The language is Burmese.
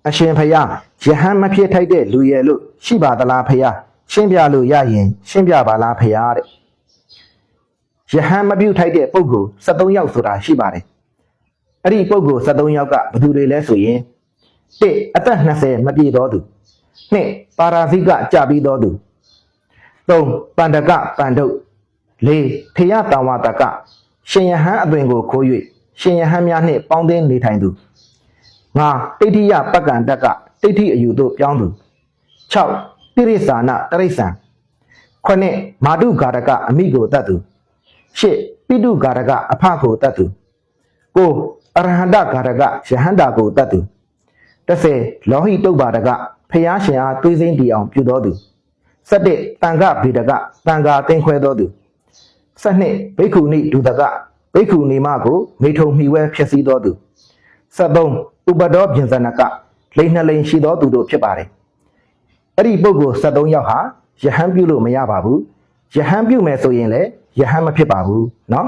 အရှင်ဖယားယဟန်မဖြစ်ထိုက်တဲ့လူရဲ့လို့ရှိပါသလားဖယားရှင်းပြလို့ရရင်ရှင်းပြပါလားဖယားတဲ့ယဟန်မပြုတ်ထိုက်တဲ့ပုဂ္ဂိုလ်73ယောက်ဆိုတာရှိပါတယ်အဲ့ဒီပုဂ္ဂိုလ်73ယောက်ကဘယ်သူတွေလဲဆိုရင်1အသက်20မပြည့်တော်သူ2ပါရာဇိကကြပြီးတော်သူ3ပန္ဒကပန္ဒုတ်4ဖယားတံဝတကရှင်ယဟန်အသွင်ကိုခိုး၍ရှင်ယဟန်များနှင့်ပေါင်းသင်းနေထိုင်သူ5တိဋ္ဌိယပက္ကံတကတိဋ္ဌိအယူသို့ပြောင်းသူ6ပိရိသနာတရိစ္ဆာန်9မာတုဂါရကအမိကိုတတ်သူ8ပိတုဂါရကအဖကိုတတ်သူ9အရဟန္တဂါရကယဟန္တာကိုတတ်သူ10လောဟိတုပ္ပါဒကဖယားရှင်အားတွေးစိမ့်တီအောင်ပြုတော်သူ17တန်ခဗေဒကတန်ခါသိမ့်ခွဲတော်သူ12ဘိက္ခုနိဒုဒကဘိက္ခုနီမကိုမိထုံမှီဝဲဖြစ်စည်းတော်သူ73ဥပဒောပြင်ဇနကလိမ့်နှလိန်ရှိတော်သူတို့ဖြစ်ပါတယ်အဲ့ဒီပုဂ္ဂိုလ်73ယောက်ဟာယဟန်ပြုလို့မရပါဘူးယဟန်ပြုမယ်ဆိုရင်လည်းယဟန်မဖြစ်ပါဘူးเนาะ